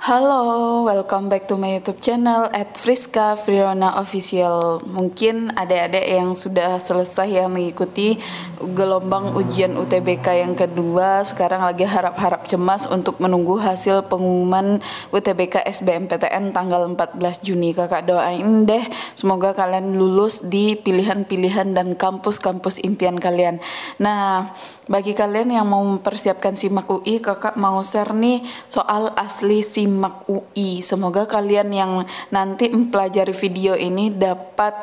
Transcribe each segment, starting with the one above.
Halo, welcome back to my YouTube channel @Friska Friona Official. Mungkin adik-adik yang sudah selesai ya mengikuti gelombang ujian UTBK yang kedua, sekarang lagi harap-harap cemas untuk menunggu hasil pengumuman UTBK SBMPTN tanggal 14 Juni. Kakak doain deh, semoga kalian lulus di pilihan-pilihan dan kampus-kampus impian kalian. Nah, bagi kalian yang mau mempersiapkan SIMAK UI, kakak mau share nih soal asli SIMAK UI. Semoga kalian yang nanti mempelajari video ini dapat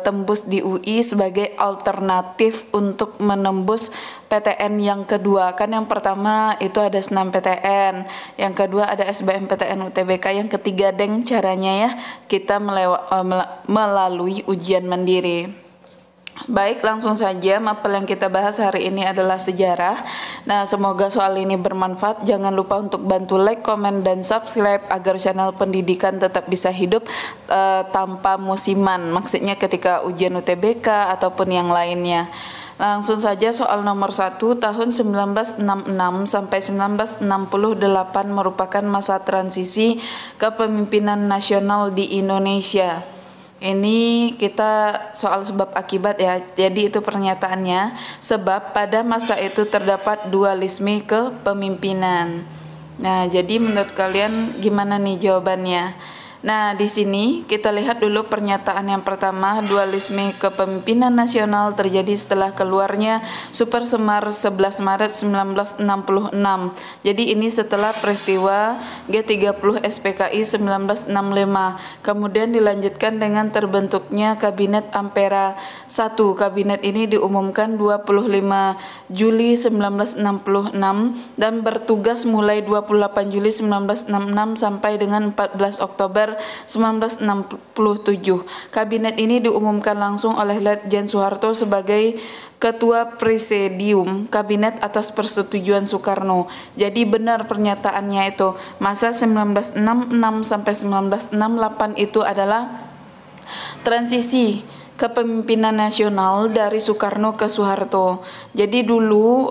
tembus di UI sebagai alternatif untuk menembus PTN yang kedua. Kan yang pertama itu ada SNMPTN, yang kedua ada SBMPTN UTBK, yang ketiga caranya ya kita melalui ujian mandiri. Baik, langsung saja mapel yang kita bahas hari ini adalah sejarah. Nah, semoga soal ini bermanfaat. Jangan lupa untuk bantu like, komen, dan subscribe agar channel pendidikan tetap bisa hidup tanpa musiman. Maksudnya ketika ujian UTBK ataupun yang lainnya. Langsung saja soal nomor 1, tahun 1966 sampai 1968 merupakan masa transisi kepemimpinan nasional di Indonesia. Ini kita soal sebab akibat ya. Jadi itu pernyataannya, sebab pada masa itu terdapat dualisme kepemimpinan. Nah, jadi menurut kalian gimana nih jawabannya? Nah, di sini kita lihat dulu pernyataan yang pertama, dualisme kepemimpinan nasional terjadi setelah keluarnya Super Semar 11 Maret 1966. Jadi ini setelah peristiwa G30 SPKI 1965. Kemudian dilanjutkan dengan terbentuknya Kabinet Ampera 1. Kabinet ini diumumkan 25 Juli 1966 dan bertugas mulai 28 Juli 1966 sampai dengan 14 Oktober 1967. Kabinet ini diumumkan langsung oleh Letjen Soeharto sebagai Ketua Presidium Kabinet atas persetujuan Soekarno. Jadi benar pernyataannya itu. Masa 1966 sampai 1968 itu adalah transisi kepemimpinan nasional dari Soekarno ke Soeharto. Jadi dulu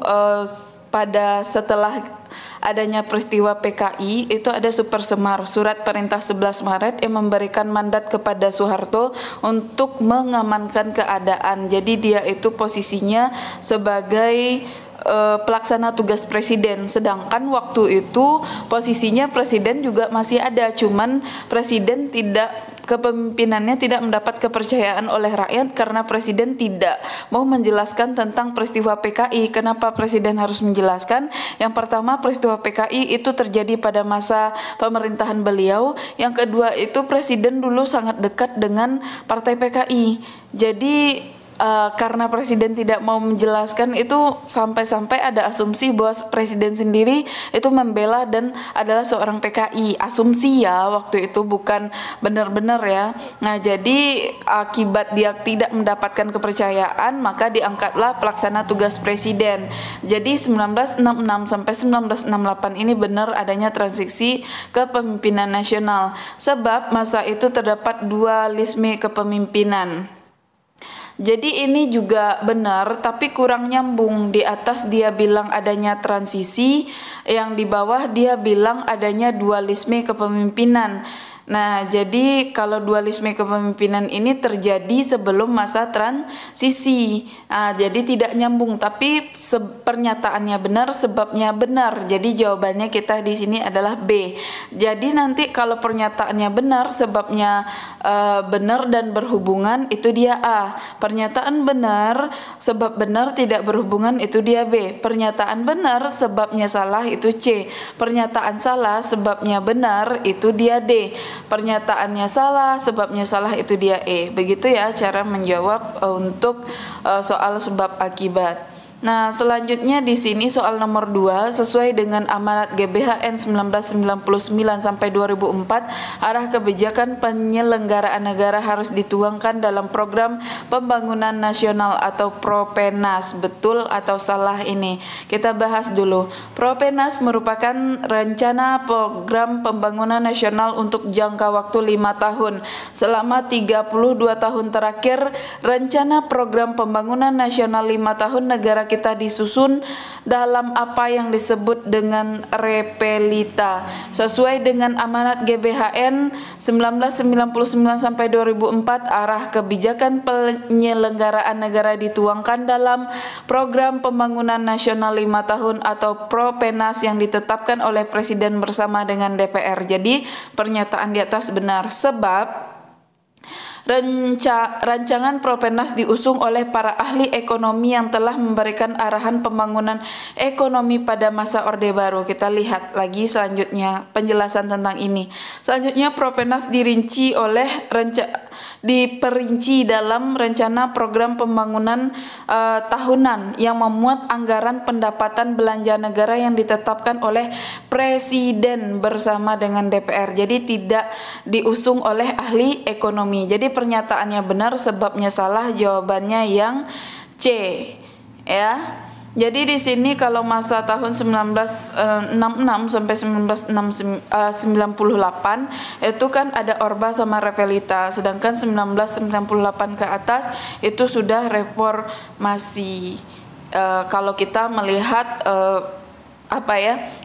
pada setelah adanya peristiwa PKI itu ada Super Semar, surat perintah 11 Maret yang memberikan mandat kepada Soeharto untuk mengamankan keadaan. Jadi dia itu posisinya sebagai pelaksana tugas presiden, sedangkan waktu itu posisinya presiden juga masih ada, cuman presiden kepemimpinannya tidak mendapat kepercayaan oleh rakyat karena presiden tidak mau menjelaskan tentang peristiwa PKI. Kenapa presiden harus menjelaskan? Yang pertama, peristiwa PKI itu terjadi pada masa pemerintahan beliau. Yang kedua itu presiden dulu sangat dekat dengan partai PKI. Jadi karena presiden tidak mau menjelaskan itu sampai-sampai ada asumsi bahwa presiden sendiri itu membela dan adalah seorang PKI. Asumsi ya waktu itu, bukan benar-benar ya. Nah, jadi akibat dia tidak mendapatkan kepercayaan, maka diangkatlah pelaksana tugas presiden. Jadi 1966 sampai 1968 ini benar adanya transisi kepemimpinan nasional. Sebab masa itu terdapat dualisme kepemimpinan. Jadi ini juga benar, tapi kurang nyambung. Di atas dia bilang adanya transisi, yang di bawah dia bilang adanya dualisme kepemimpinan. Nah, jadi kalau dualisme kepemimpinan ini terjadi sebelum masa transisi. Jadi tidak nyambung, tapi pernyataannya benar, sebabnya benar. Jadi jawabannya kita di sini adalah B. Jadi nanti kalau pernyataannya benar, sebabnya benar dan berhubungan, itu dia A. Pernyataan benar, sebab benar tidak berhubungan, itu dia B. Pernyataan benar, sebabnya salah, itu C. Pernyataan salah, sebabnya benar, itu dia D. Pernyataannya salah, sebabnya salah, itu dia E. Begitu ya cara menjawab untuk soal sebab akibat. Nah, selanjutnya di sini soal nomor 2, sesuai dengan amanat GBHN 1999 sampai 2004, arah kebijakan penyelenggaraan negara harus dituangkan dalam program pembangunan nasional atau Propenas. Betul atau salah ini? Kita bahas dulu. Propenas merupakan rencana program pembangunan nasional untuk jangka waktu 5 tahun. Selama 32 tahun terakhir, rencana program pembangunan nasional 5 tahun negara kita kita disusun dalam apa yang disebut dengan repelita sesuai dengan amanat GBHN 1999 sampai 2004. Arah kebijakan penyelenggaraan negara dituangkan dalam Program Pembangunan Nasional 5 tahun atau Propenas yang ditetapkan oleh Presiden bersama dengan DPR. Jadi pernyataan di atas benar, sebab rancangan Propenas diusung oleh para ahli ekonomi yang telah memberikan arahan pembangunan ekonomi pada masa Orde Baru. Kita lihat lagi selanjutnya penjelasan tentang ini. Selanjutnya Propenas diperinci dalam rencana program pembangunan tahunan yang memuat anggaran pendapatan belanja negara yang ditetapkan oleh Presiden bersama dengan DPR. Jadi tidak diusung oleh ahli ekonomi. Jadi pernyataannya benar, sebabnya salah, jawabannya yang C, ya. Jadi di sini kalau masa tahun 1966 sampai 1998 itu kan ada Orba sama Repelita, sedangkan 1998 ke atas itu sudah reformasi. Kalau kita melihat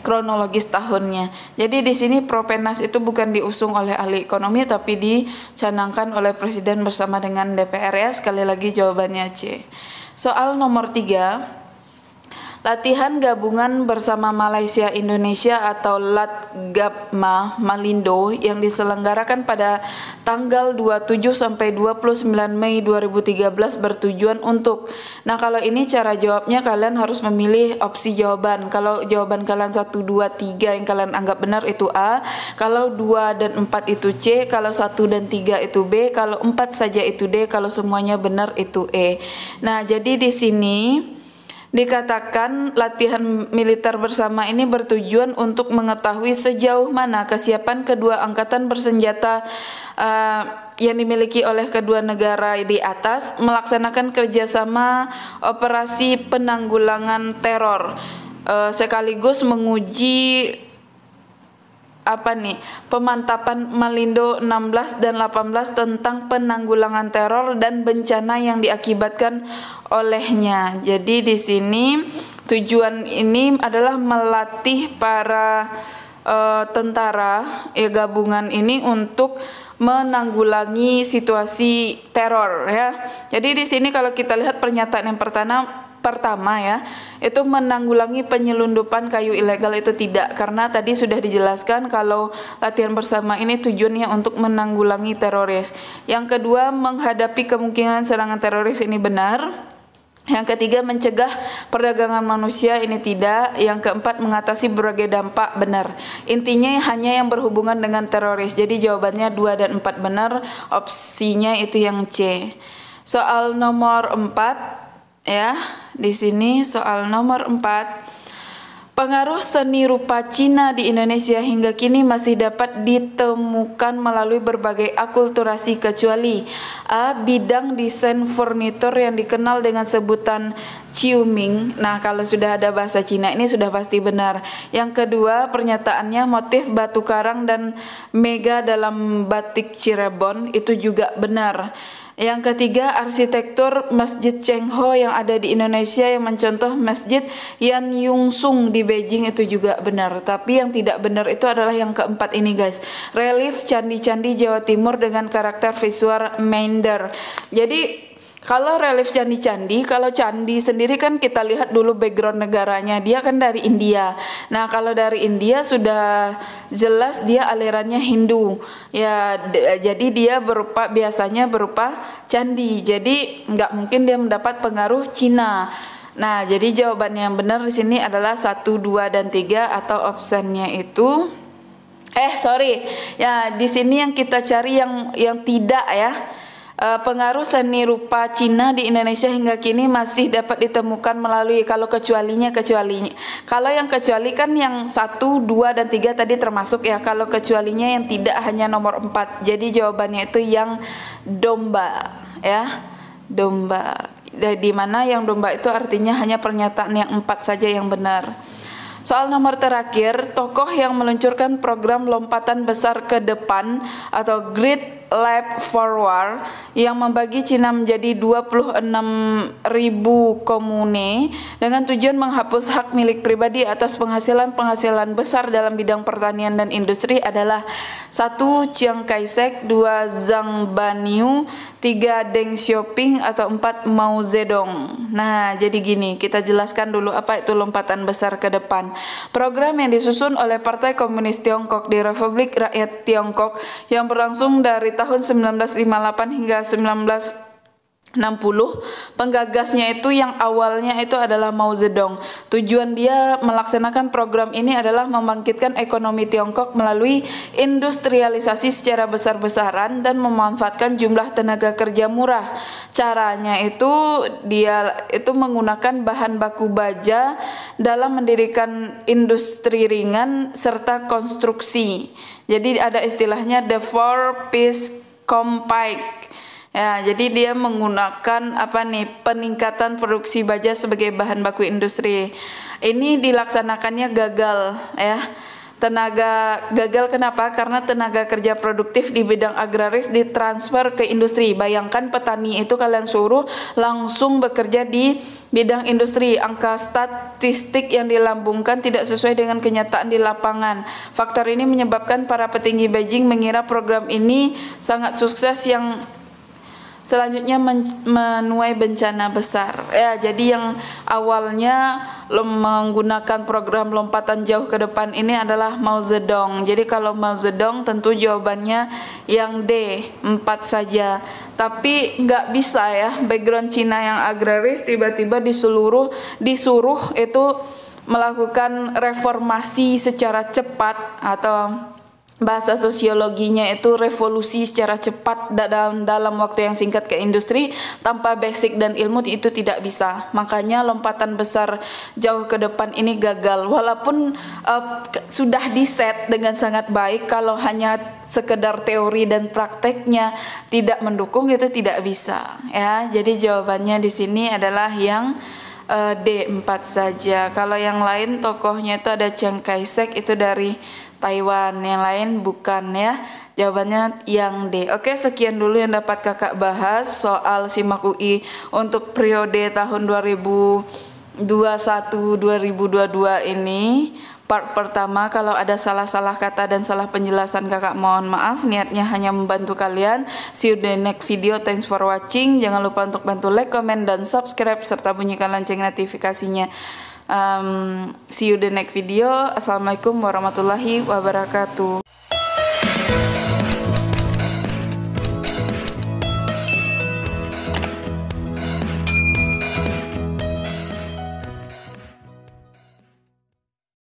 kronologis tahunnya. Jadi di sini Propenas itu bukan diusung oleh ahli ekonomi tapi dicanangkan oleh Presiden bersama dengan DPR, ya. Sekali lagi jawabannya C. Soal nomor 3. Latihan gabungan bersama Malaysia Indonesia atau LATGABMA Malindo yang diselenggarakan pada tanggal 27 sampai 29 Mei 2013 bertujuan untuk. Nah, kalau ini cara jawabnya kalian harus memilih opsi jawaban. Kalau jawaban kalian 1, 2, 3 yang kalian anggap benar itu A, kalau 2 dan 4 itu C, kalau 1 dan 3 itu B, kalau 4 saja itu D, kalau semuanya benar itu E. Nah, jadi di sini dikatakan latihan militer bersama ini bertujuan untuk mengetahui sejauh mana kesiapan kedua angkatan bersenjata yang dimiliki oleh kedua negara di atas melaksanakan kerjasama operasi penanggulangan teror, sekaligus menguji pemantapan Malindo 16 dan 18 tentang penanggulangan teror dan bencana yang diakibatkan olehnya. Jadi di sini tujuan ini adalah melatih para tentara gabungan ini untuk menanggulangi situasi teror, ya. Jadi di sini kalau kita lihat pernyataan yang pertama ya, itu menanggulangi penyelundupan kayu ilegal itu tidak, karena tadi sudah dijelaskan kalau latihan bersama ini tujuannya untuk menanggulangi teroris. Yang kedua, menghadapi kemungkinan serangan teroris ini benar. Yang ketiga, mencegah perdagangan manusia ini tidak. Yang keempat, mengatasi berbagai dampak benar. Intinya hanya yang berhubungan dengan teroris. Jadi jawabannya 2 dan 4 benar, opsinya itu yang C. Soal nomor 4 ya, di sini soal nomor 4. Pengaruh seni rupa Cina di Indonesia hingga kini masih dapat ditemukan melalui berbagai akulturasi kecuali A. Bidang desain furnitur yang dikenal dengan sebutan Ciuming. Nah, kalau sudah ada bahasa Cina ini sudah pasti benar. Yang kedua, pernyataannya motif batu karang dan mega dalam batik Cirebon itu juga benar. Yang ketiga, arsitektur Masjid Cheng Ho yang ada di Indonesia yang mencontoh Masjid Yan Yung Sung di Beijing itu juga benar. Tapi yang tidak benar itu adalah yang keempat ini, guys. Relief candi-candi Jawa Timur dengan karakter visual Meander. Jadi kalau relief candi-candi, kalau candi sendiri kan kita lihat dulu background negaranya, dia kan dari India. Nah, kalau dari India sudah jelas dia alirannya Hindu. Ya, jadi dia biasanya berupa candi. Jadi nggak mungkin dia mendapat pengaruh Cina. Nah, jadi jawaban yang benar di sini adalah 1, 2 dan 3 atau opsinya itu ya di sini yang kita cari yang tidak ya. Pengaruh seni rupa Cina di Indonesia hingga kini masih dapat ditemukan melalui kalau yang kecuali kan yang 1, 2 dan 3 tadi termasuk ya. Kalau kecualinya yang tidak hanya nomor 4. Jadi jawabannya itu yang domba ya. Domba. Di mana yang domba itu artinya hanya pernyataan yang 4 saja yang benar. Soal nomor terakhir, tokoh yang meluncurkan program lompatan besar ke depan atau Great Leap Forward yang membagi Cina menjadi 26.000 komune dengan tujuan menghapus hak milik pribadi atas penghasilan besar dalam bidang pertanian dan industri adalah 1. Chiang Kai-shek, 2. Zhang Banyu, 3. Deng Xiaoping, atau 4. Mao Zedong. Nah, jadi gini, kita jelaskan dulu apa itu lompatan besar ke depan. Program yang disusun oleh Partai Komunis Tiongkok di Republik Rakyat Tiongkok yang berlangsung dari tahun 1958 hingga 1960, penggagasnya itu yang awalnya itu adalah Mao Zedong. Tujuan dia melaksanakan program ini adalah membangkitkan ekonomi Tiongkok melalui industrialisasi secara besar-besaran dan memanfaatkan jumlah tenaga kerja murah. Caranya itu dia itu menggunakan bahan baku baja dalam mendirikan industri ringan serta konstruksi. Jadi ada istilahnya the four piece compact. Ya, jadi dia menggunakan peningkatan produksi baja sebagai bahan baku industri. Ini dilaksanakannya gagal ya. Gagal kenapa? Karena tenaga kerja produktif di bidang agraris ditransfer ke industri. Bayangkan petani itu kalian suruh langsung bekerja di bidang industri. Angka statistik yang dilambungkan tidak sesuai dengan kenyataan di lapangan. Faktor ini menyebabkan para petinggi Beijing mengira program ini sangat sukses yang selanjutnya menuai bencana besar. Ya, jadi yang awalnya menggunakan program lompatan jauh ke depan ini adalah Mao Zedong. Jadi kalau Mao Zedong tentu jawabannya yang D, 4 saja. Tapi nggak bisa ya, background Cina yang agraris tiba-tiba disuruh itu melakukan reformasi secara cepat, atau bahasa sosiologinya itu revolusi secara cepat dalam waktu yang singkat ke industri tanpa basic dan ilmu, itu tidak bisa. Makanya lompatan besar jauh ke depan ini gagal. Walaupun sudah diset dengan sangat baik, kalau hanya sekedar teori dan prakteknya tidak mendukung, itu tidak bisa ya. Jadi jawabannya di sini adalah yang D, 4 saja. Kalau yang lain tokohnya itu ada Chiang Kai-shek, itu dari Taiwan, yang lain bukan ya. Jawabannya yang D. Oke, sekian dulu yang dapat kakak bahas soal SIMAK UI untuk periode tahun 2021-2022 ini. Part pertama, kalau ada salah-salah kata dan salah penjelasan kakak mohon maaf. Niatnya hanya membantu kalian. See you the next video. Thanks for watching. Jangan lupa untuk bantu like, comment, dan subscribe serta bunyikan lonceng notifikasinya. See you the next video. Assalamualaikum warahmatullahi wabarakatuh.